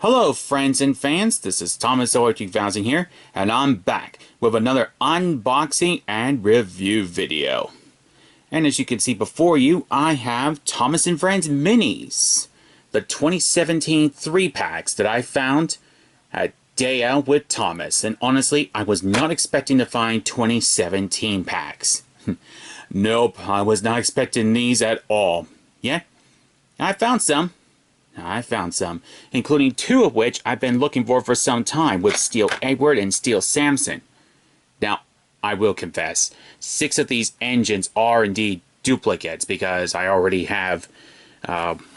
Hello friends and fans, this is ThomasZoey3000 here, and I'm back with another unboxing and review video. And as you can see before you, I have Thomas & Friends Minis, the 2017 3-packs that I found at Day Out with Thomas. And honestly, I was not expecting to find 2017 packs. Nope, I was not expecting these at all. Yeah, I found some, including two of which I've been looking for some time, with Steel Edward and Steel Samson. Now, I will confess, 6 of these engines are indeed duplicates, because I already have,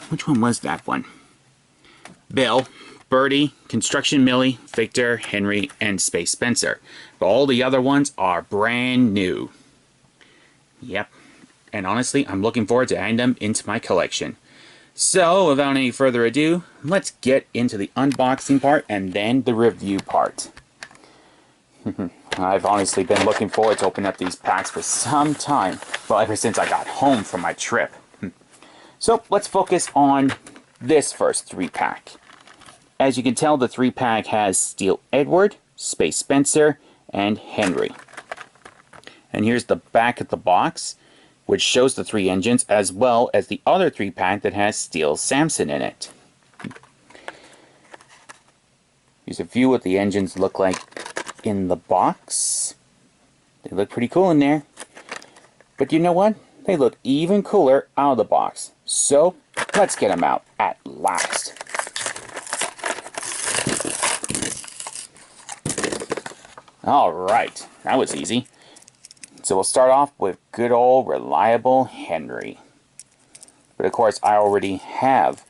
which one was that one? Bill, Birdie, Construction Millie, Victor, Henry, and Space Spencer. But all the other ones are brand new. Yep, and honestly, I'm looking forward to adding them into my collection. So, without any further ado, let's get into the unboxing part and then the review part. I've honestly been looking forward to opening up these packs for some time. Well, ever since I got home from my trip. So, let's focus on this first 3-pack. As you can tell, the 3-pack has Steel Edward, Space Spencer, and Henry. And here's the back of the box, which shows the 3 engines, as well as the other 3-pack that has Steel Samson in it. Here's a view of what the engines look like in the box. They look pretty cool in there. But you know what? They look even cooler out of the box. So, let's get them out at last. Alright, that was easy. So we'll start off with good old reliable Henry. But of course I already have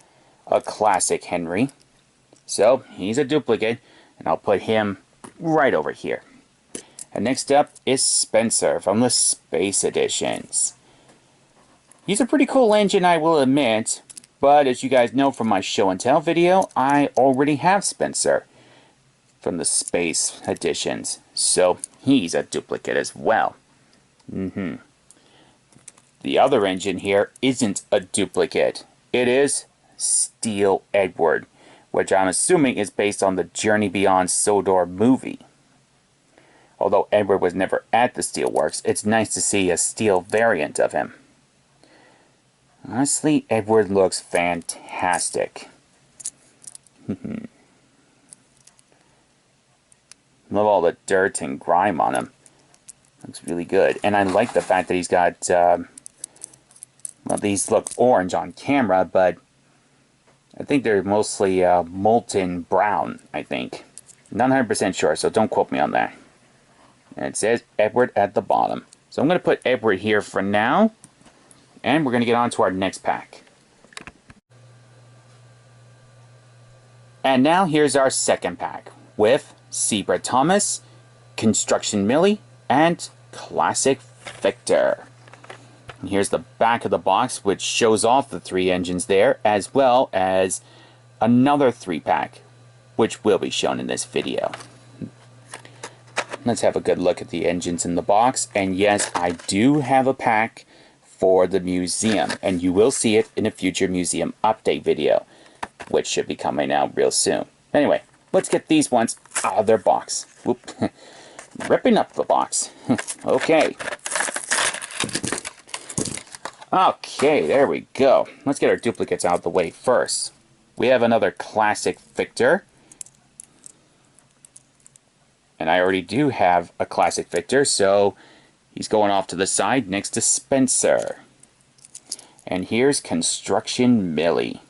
a classic Henry. So he's a duplicate, and I'll put him right over here. And next up is Spencer from the Space Editions. He's a pretty cool engine, I will admit. But as you guys know from my show and tell video, I already have Spencer from the Space Editions. So he's a duplicate as well. The other engine here isn't a duplicate. It is Steel Edward, which I'm assuming is based on the Journey Beyond Sodor movie. Although Edward was never at the Steelworks, it's nice to see a steel variant of him. Honestly, Edward looks fantastic. Love all the dirt and grime on him. Looks really good. And I like the fact that he's got, well, these look orange on camera, but I think they're mostly molten brown, I think. Not 100% sure, so don't quote me on that. And it says Edward at the bottom. So I'm going to put Edward here for now, and we're going to get on to our next pack. And now here's our second pack, with Zebra Thomas, Construction Millie, and Classic Victor. And here's the back of the box, which shows off the 3 engines there, as well as another 3-pack, which will be shown in this video. Let's have a good look at the engines in the box. And yes, I do have a pack for the museum, and you will see it in a future museum update video, which should be coming out real soon. Anyway, let's get these ones out of their box. Whoop. Ripping up the box. Okay. Okay, there we go. Let's get our duplicates out of the way first. We have another Classic Victor. And I already do have a Classic Victor, so he's going off to the side next to Spencer. And here's Construction Millie.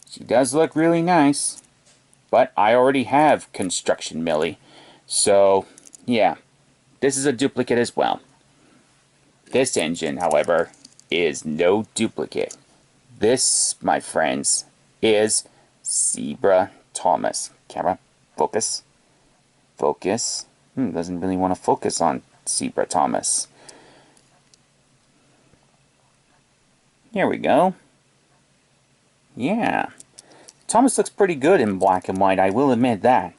She does look really nice, but I already have Construction Millie. So, yeah, this is a duplicate as well. This engine, however, is no duplicate. This, my friends, is Zebra Thomas. Camera, focus. Focus. Doesn't really want to focus on Zebra Thomas. Here we go. Yeah. Thomas looks pretty good in black and white, I will admit that.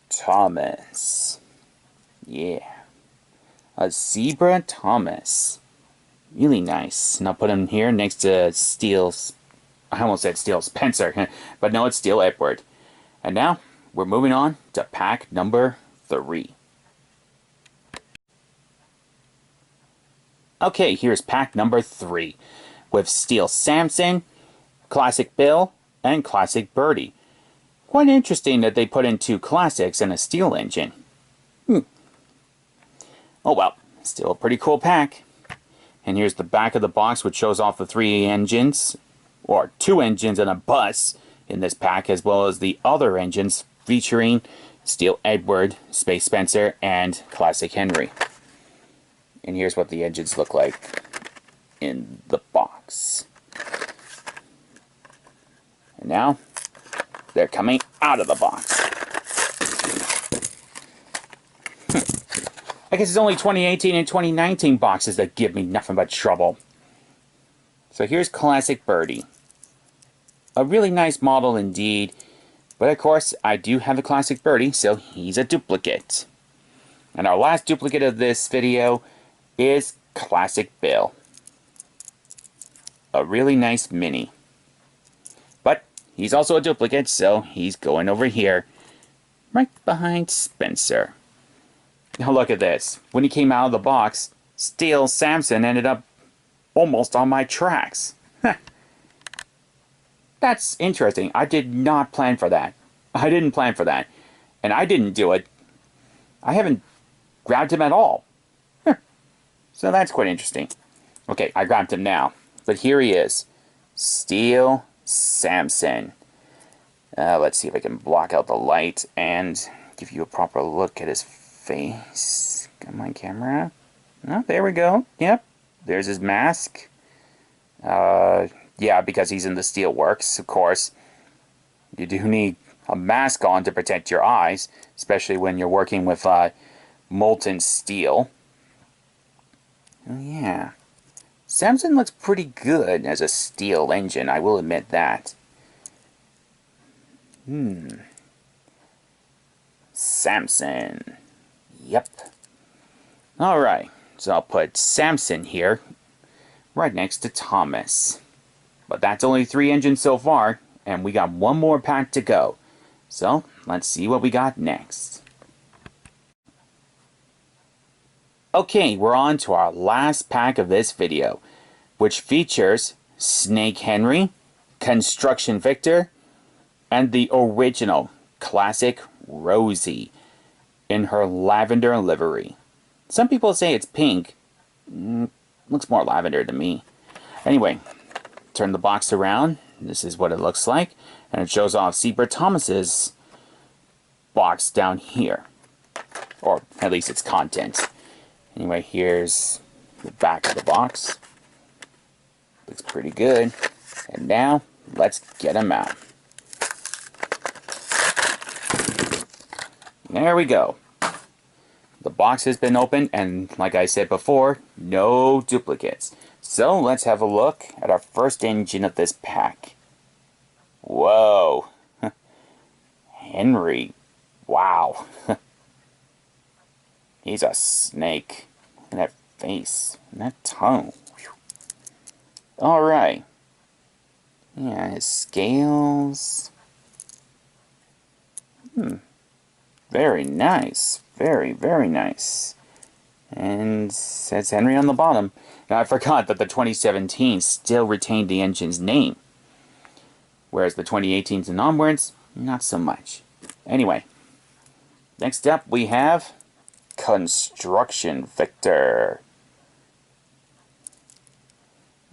Thomas. Yeah. A Zebra Thomas. Really nice. And I'll put him here next to Steel's... I almost said Steel Spencer, but no, it's Steel Edward. And now, we're moving on to pack number 3. Okay, here's pack number 3, with Steel Samson, Classic Bill, and Classic Birdie. Quite interesting that they put in 2 classics and a steel engine. Oh well, still a pretty cool pack. And here's the back of the box, which shows off the 3 engines, or 2 engines and a bus in this pack, as well as the other engines featuring Steel Edward, Space Spencer, and Classic Henry. And here's what the engines look like in the box. And now, they're coming out of the box. I guess it's only 2018 and 2019 boxes that give me nothing but trouble. So here's Classic Birdie. A really nice model indeed. But of course, I do have a Classic Birdie, so he's a duplicate. And our last duplicate of this video is Classic Bill. A really nice mini. But he's also a duplicate, so he's going over here, right behind Spencer. Now look at this. When he came out of the box, Steel Samson ended up almost on my tracks. That's interesting. I did not plan for that. I didn't plan for that. And I didn't do it. I haven't grabbed him at all. So that's quite interesting. Okay, I grabbed him now. But here he is. Steel Samson. Let's see if I can block out the light and give you a proper look at his face. Come on, camera. Oh, there we go. Yep. There's his mask. Yeah, because he's in the steel works, of course. You do need a mask on to protect your eyes, especially when you're working with molten steel. Oh, yeah. Samson looks pretty good as a steel engine, I will admit that. Samson. Yep. Alright, so I'll put Samson here, right next to Thomas. But that's only 3 engines so far, and we got 1 more pack to go. So, let's see what we got next. Okay, we're on to our last pack of this video, which features Snake Henry, Construction Victor, and the original Classic Rosie in her lavender livery. Some people say it's pink. Looks more lavender to me. Anyway, turn the box around. This is what it looks like. And it shows off Zebra Thomas's box down here. Or at least its contents. Anyway, here's the back of the box. Looks pretty good. And now, let's get them out. There we go. The box has been opened, and like I said before, no duplicates. So let's have a look at our first engine of this pack. Whoa. Henry. Wow. He's a snake. Look at that face. And that tongue. Alright. Yeah, his scales. Very nice. Very, very nice. And says Henry on the bottom. Now I forgot that the 2017 still retained the engine's name. Whereas the 2018s and onwards, not so much. Anyway. Next up we have Construction Victor.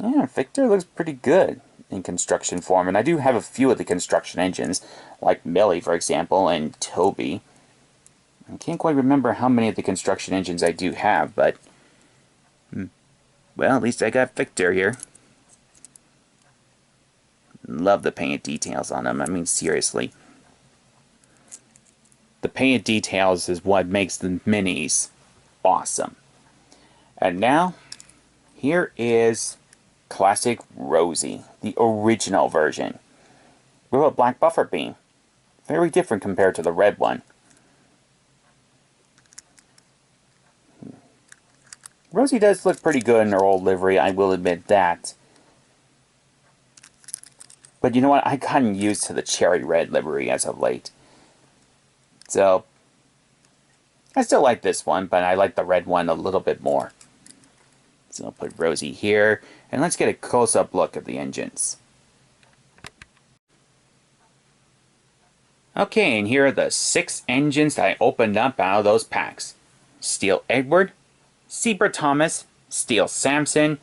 Yeah, Victor looks pretty good in construction form. And I do have a few of the construction engines, like Millie, for example, and Toby. I can't quite remember how many of the construction engines I do have, but... well, at least I got Victor here. Love the paint details on them. I mean, seriously. The paint details is what makes the minis awesome. And now, here is Classic Rosie, the original version, with a black buffer beam. Very different compared to the red one. Rosie does look pretty good in her old livery, I will admit that. But you know what? I've gotten used to the cherry red livery as of late. So, I still like this one, but I like the red one a little bit more. So I'll put Rosie here, and let's get a close-up look at the engines. Okay, and here are the 6 engines that I opened up out of those packs. Steel Edward, Zebra Thomas, Steel Samson,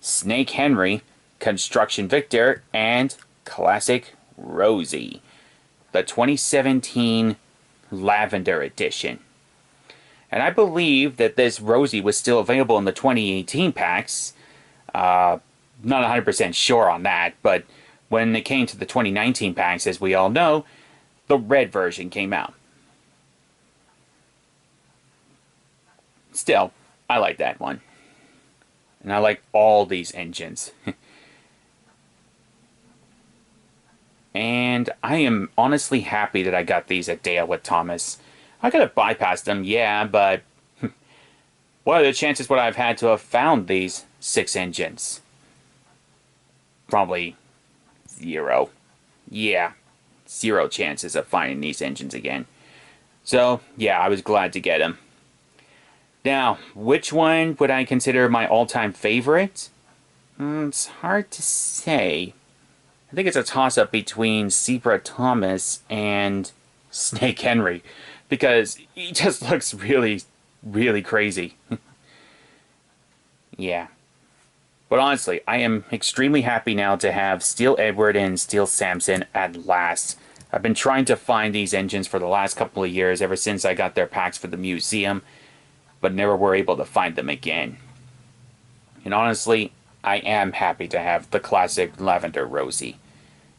Snake Henry, Construction Victor, and Classic Rosie. The 2017 Lavender Edition. And I believe that this Rosie was still available in the 2018 packs. Not 100% sure on that, but when it came to the 2019 packs, as we all know, the red version came out. Still, I like that one. And I like all these engines. And I am honestly happy that I got these at Dale with Thomas. I could have bypassed them, yeah, but what are the chances would I have had to have found these 6 engines? Probably 0. Yeah. 0 chances of finding these engines again. So, yeah, I was glad to get them. Now, which one would I consider my all-time favorite? It's hard to say. I think it's a toss-up between Zebra Thomas and Snake Henry, because he just looks really, really crazy. Yeah. But honestly, I am extremely happy now to have Steel Edward and Steel Samson at last. I've been trying to find these engines for the last couple of years, ever since I got their packs for the museum, but never were able to find them again. And honestly, I am happy to have the classic Lavender Rosie.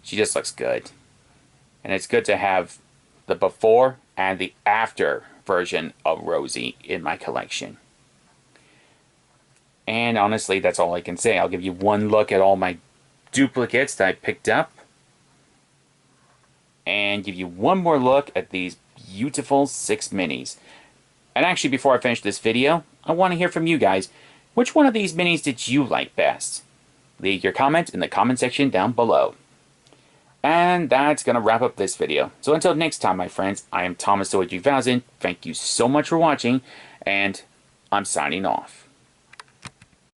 She just looks good. And it's good to have the before and the after version of Rosie in my collection. And honestly, that's all I can say. I'll give you one look at all my duplicates that I picked up. And give you one more look at these beautiful 6 minis. And actually, before I finish this video, I want to hear from you guys. Which one of these minis did you like best? Leave your comment in the comment section down below. And that's going to wrap up this video. So until next time, my friends, I am ThomasZoey3000. Thank you so much for watching, and I'm signing off.